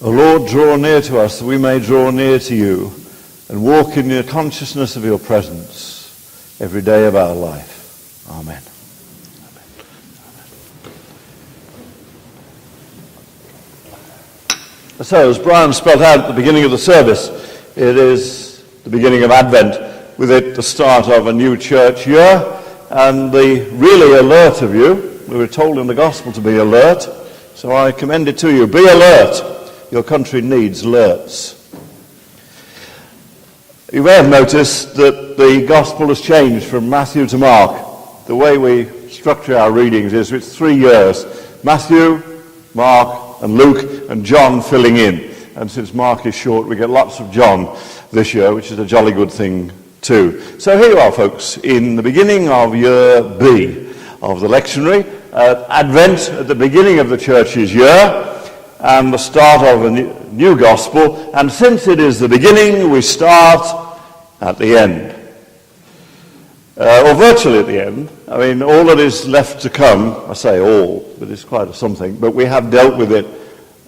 O Lord, draw near to us that we may draw near to you and walk in the consciousness of your presence every day of our life. Amen. So, as Brian spelled out at the beginning of the service, it is the beginning of Advent, with it the start of a new church year, and the really alert of you, we were told in the gospel to be alert, so I commend it to you. Be alert. Your country needs alerts. You may have noticed that the gospel has changed from Matthew to Mark. The way we structure our readings is it's 3 years. Matthew, Mark, and Luke, and John filling in. And since Mark is short, we get lots of John this year, which is a jolly good thing too. So here you are, folks, in the beginning of year B of the lectionary. Advent at the beginning of the church's year, and the start of a new gospel. And since it is the beginning, we start at the end. Or virtually at the end. I mean, all that is left to come, I say all, but it's quite a something, but we have dealt with it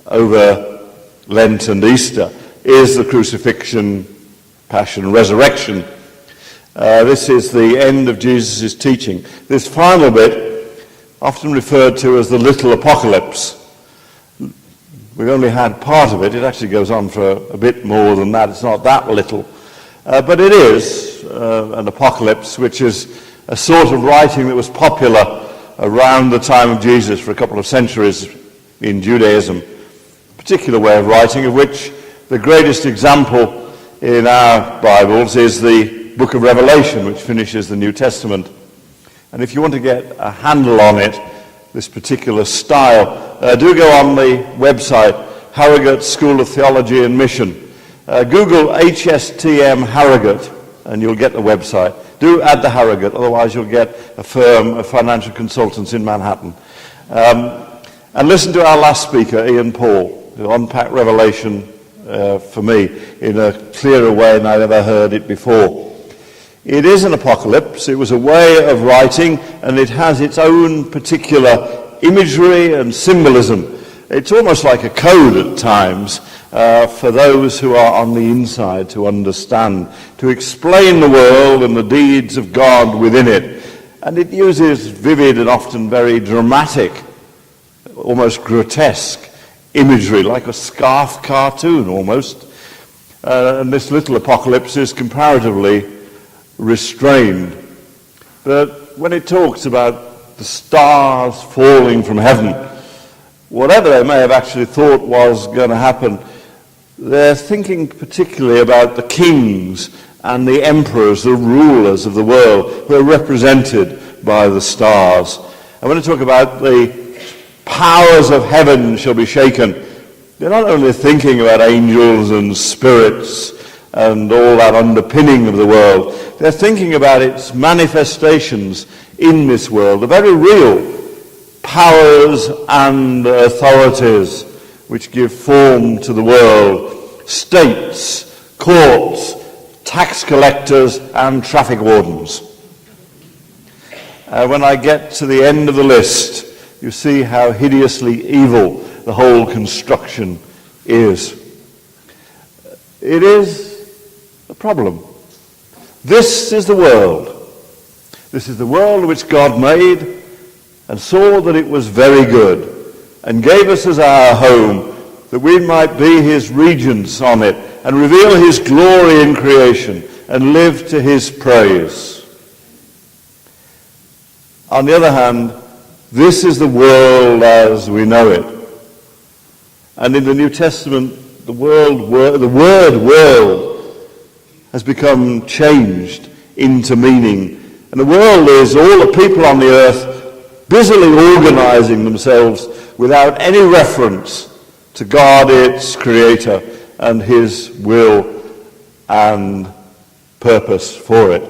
over Lent and Easter, is the crucifixion, passion, resurrection. This is the end of Jesus' teaching. This final bit, often referred to as the little apocalypse. We've only had part of it. It actually goes on for a bit more than that. It's not that little. But it is an apocalypse, which is a sort of writing that was popular around the time of Jesus for a couple of centuries in Judaism. A particular way of writing, of which the greatest example in our Bibles is the book of Revelation, which finishes the New Testament. And if you want to get a handle on it, this particular style, do go on the website, Harrogate School of Theology and Mission. Google HSTM Harrogate, and you'll get the website. Do add the Harrogate, otherwise you'll get a firm of financial consultants in Manhattan. And listen to our last speaker, Ian Paul, who unpacked Revelation for me in a clearer way than I've ever heard it before. It is an apocalypse. It was a way of writing, and it has its own particular imagery and symbolism. It's almost like a code at times for those who are on the inside to understand, to explain the world and the deeds of God within it. And it uses vivid and often very dramatic, almost grotesque imagery, like a scarf cartoon almost. And this little apocalypse is comparatively restrained. But when it talks about the stars falling from heaven, whatever they may have actually thought was going to happen, they're thinking particularly about the kings and the emperors, the rulers of the world, who are represented by the stars. And when I talk about the powers of heaven shall be shaken, they're not only thinking about angels and spirits and all that underpinning of the world, they're thinking about its manifestations in this world, the very real powers and authorities which give form to the world, states, courts, tax collectors and traffic wardens. When I get to the end of the list, you see how hideously evil the whole construction is. It is a problem. This is the world. This is the world which God made and saw that it was very good and gave us as our home, that we might be his regents on it and reveal his glory in creation and live to his praise. On the other hand, this is the world as we know it. And in the New Testament, the word world has become changed into meaning. And the world is all the people on the earth busily organizing themselves without any reference to God, its creator, and his will and purpose for it.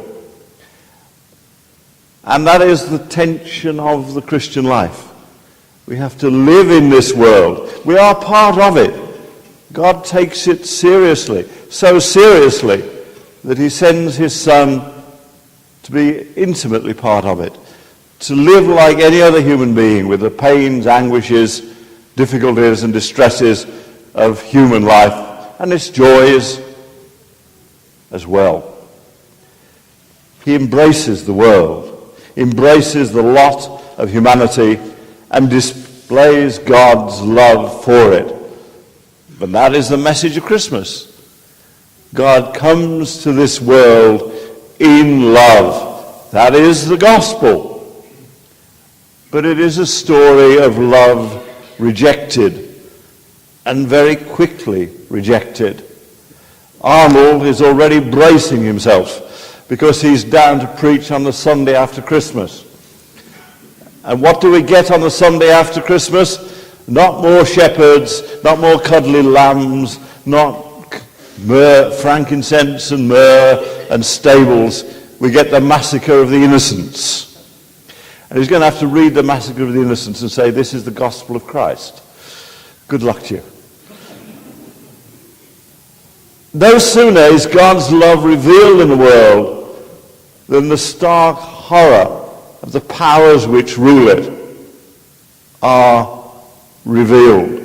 And that is the tension of the Christian life. We have to live in this world. We are part of it. God takes it seriously, so seriously that he sends his Son to be intimately part of it, to live like any other human being with the pains, anguishes, difficulties and distresses of human life and its joys as well. He embraces the world, embraces the lot of humanity, and displays God's love for it. But that is the message of Christmas. God comes to this world in love. That is the gospel. But it is a story of love rejected, and very quickly rejected. Arnold is already bracing himself because he's down to preach on the Sunday after Christmas. And what do we get on the Sunday after Christmas? Not more shepherds, not more cuddly lambs, not myrrh, frankincense and myrrh and stables. We get the massacre of the innocents. And he's going to have to read the massacre of the innocents and say, this is the gospel of Christ. Good luck to you. No sooner is God's love revealed in the world than the stark horror of the powers which rule it are revealed.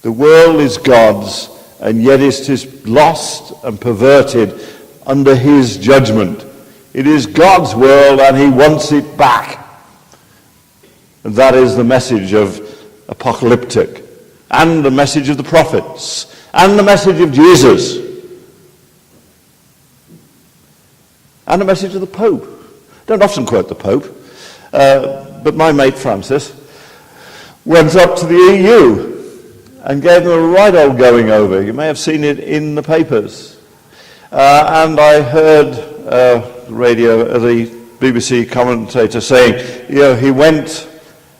The world is God's, and yet it is lost and perverted under his judgment. It is God's world, and he wants it back. And that is the message of apocalyptic, and the message of the prophets, and the message of Jesus, and the message of the Pope. Don't often quote the Pope, but my mate Francis went up to the EU and gave them a right old going over. You may have seen it in the papers. And I heard the BBC commentator saying, he went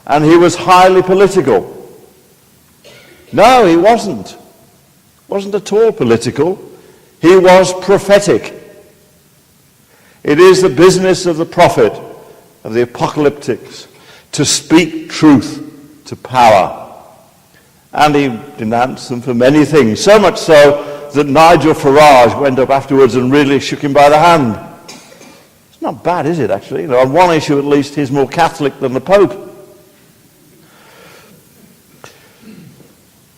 and he was highly political. No, he wasn't. Wasn't at all political. He was prophetic. It is the business of the prophet, of the apocalyptics, to speak truth to power. And he denounced them for many things, so much so that Nigel Farage went up afterwards and really shook him by the hand. It's not bad, is it, actually? On one issue at least, he's more Catholic than the Pope.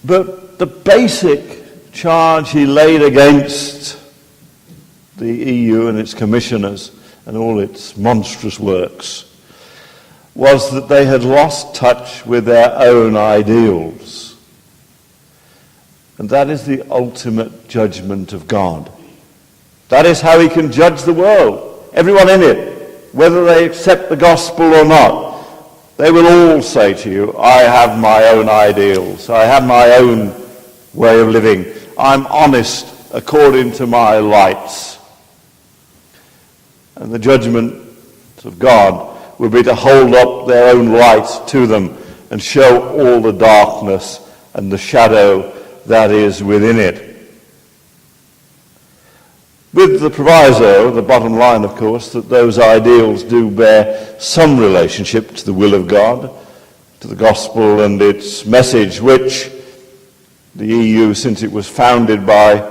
But the basic charge he laid against the EU and its commissioners and all its monstrous works was that they had lost touch with their own ideals. And that is the ultimate judgment of God. That is how he can judge the world, everyone in it, whether they accept the gospel or not. They will all say to you, I have my own ideals, I have my own way of living, I'm honest according to my lights. And the judgment of God will be to hold up their own light to them and show all the darkness and the shadow that is within it. With the proviso, the bottom line, of course, that those ideals do bear some relationship to the will of God, to the gospel and its message, which the EU, since it was founded by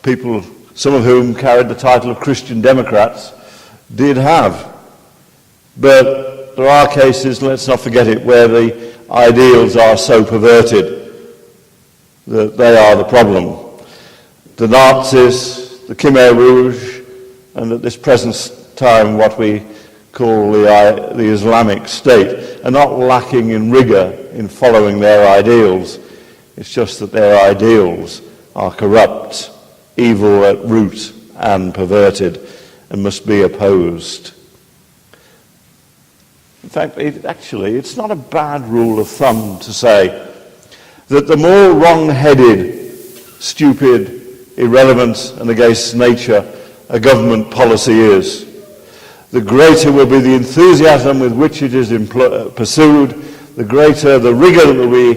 people, some of whom carried the title of Christian Democrats, did have. But there are cases, let's not forget it, where the ideals are so perverted that they are the problem. The Nazis, the Khmer Rouge, and at this present time what we call the Islamic State, are not lacking in rigour in following their ideals. It's just that their ideals are corrupt, evil at root, and perverted, and must be opposed. In fact, it's not a bad rule of thumb to say that the more wrong-headed, stupid, irrelevant and against nature a government policy is, the greater will be the enthusiasm with which it is pursued, the greater the rigour that will be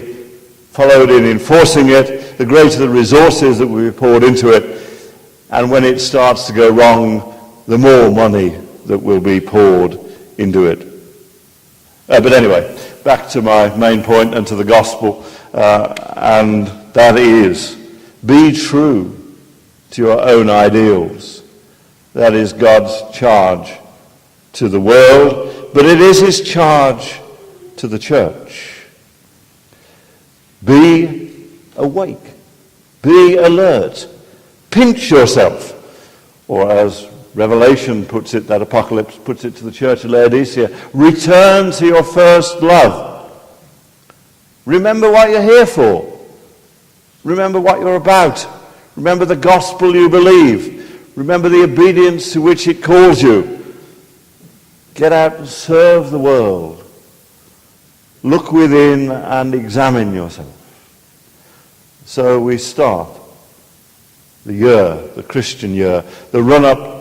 followed in enforcing it, the greater the resources that will be poured into it, and when it starts to go wrong, the more money that will be poured into it. But anyway, back to my main point and to the gospel, and that is, be true to your own ideals. That is God's charge to the world, but it is his charge to the church. Be awake. Be alert. Pinch yourself. Or as Revelation puts it, that Apocalypse puts it to the church of Laodicea, return to your first love. Remember what you're here for. Remember what you're about. Remember the gospel you believe. Remember the obedience to which it calls you. Get out and serve the world. Look within and examine yourself. So we start the year, the Christian year, the run-up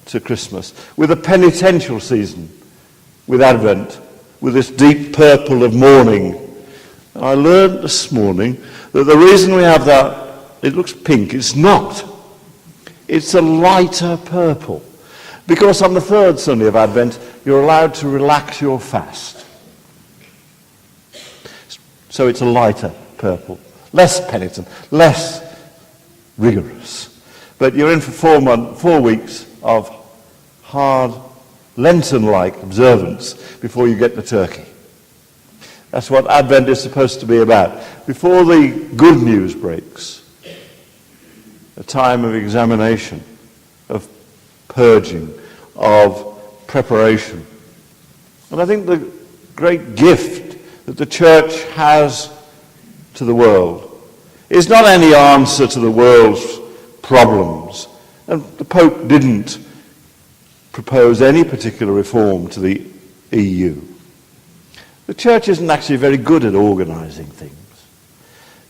to Christmas, with a penitential season, with Advent, with this deep purple of mourning. And I learned this morning that the reason we have that, it looks pink, it's not. It's a lighter purple. Because on the third Sunday of Advent, you're allowed to relax your fast. So it's a lighter purple, less penitent, less rigorous. But you're in for 4 weeks of hard Lenten-like observance before you get the turkey. That's what Advent is supposed to be about. Before the good news breaks, a time of examination, of purging, of preparation. And I think the great gift that the church has to the world is not any answer to the world's problems. And the Pope didn't propose any particular reform to the EU. The church isn't actually very good at organising things.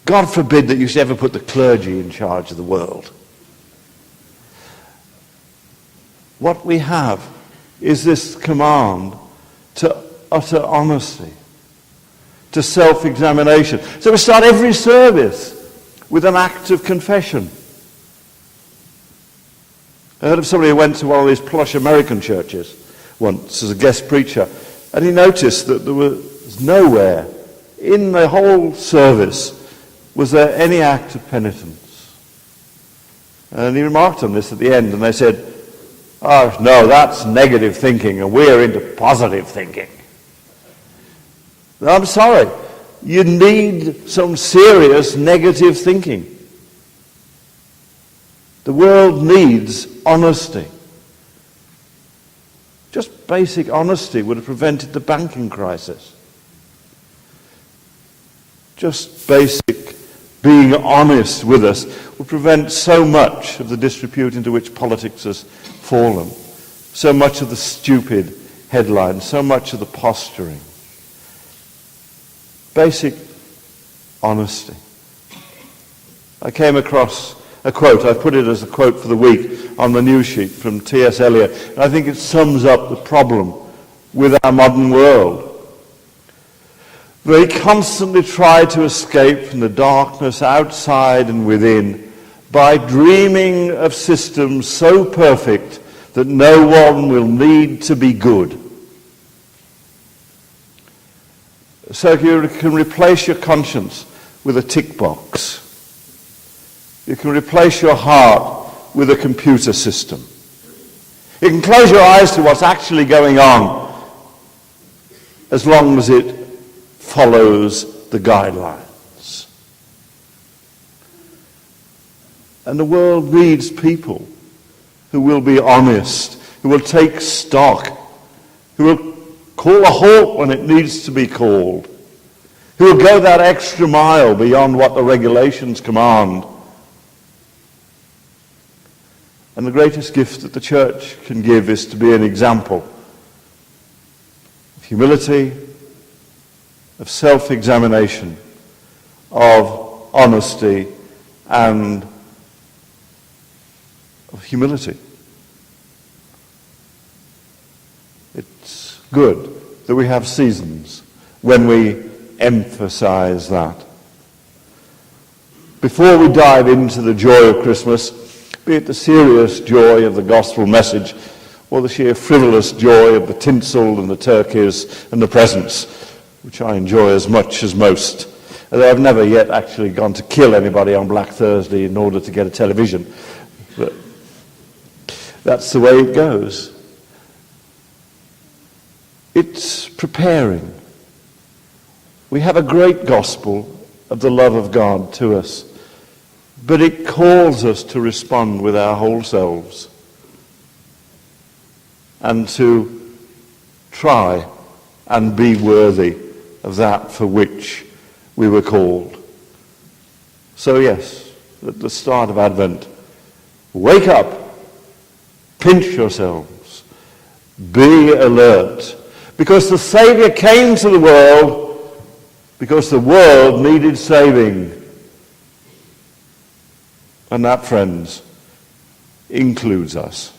God forbid that you should ever put the clergy in charge of the world. What we have is this command to utter honesty, to self-examination. So we start every service with an act of confession. I heard of somebody who went to one of these plush American churches once as a guest preacher, and he noticed that there was nowhere in the whole service was there any act of penitence. And he remarked on this at the end, and they said, "Oh, no, that's negative thinking, and we're into positive thinking." I'm sorry. You need some serious negative thinking. The world needs honesty. Just basic honesty would have prevented the banking crisis. Just basic being honest with us would prevent so much of the disrepute into which politics has fallen, so much of the stupid headlines, so much of the posturing. Basic honesty. I came across a quote, I put it as a quote for the week on the news sheet from T.S. Eliot, and I think it sums up the problem with our modern world. They constantly try to escape from the darkness outside and within by dreaming of systems so perfect that no one will need to be good. So you can replace your conscience with a tick box. You can replace your heart with a computer system. You can close your eyes to what's actually going on as long as it follows the guidelines. And the world needs people who will be honest, who will take stock, who will call a halt when it needs to be called, who will go that extra mile beyond what the regulations command. And the greatest gift that the church can give is to be an example of humility, of self-examination, of honesty, and of humility. It's good that we have seasons when we emphasize that. Before we dive into the joy of Christmas, be it the serious joy of the gospel message or the sheer frivolous joy of the tinsel and the turkeys and the presents, which I enjoy as much as most, although I've never yet actually gone to kill anybody on Black Thursday in order to get a television. But that's the way it goes. It's preparing. We have a great gospel of the love of God to us. But it calls us to respond with our whole selves and to try and be worthy of that for which we were called. So yes, at the start of Advent, wake up, pinch yourselves, be alert, because the Saviour came to the world because the world needed saving. And that, friends, includes us.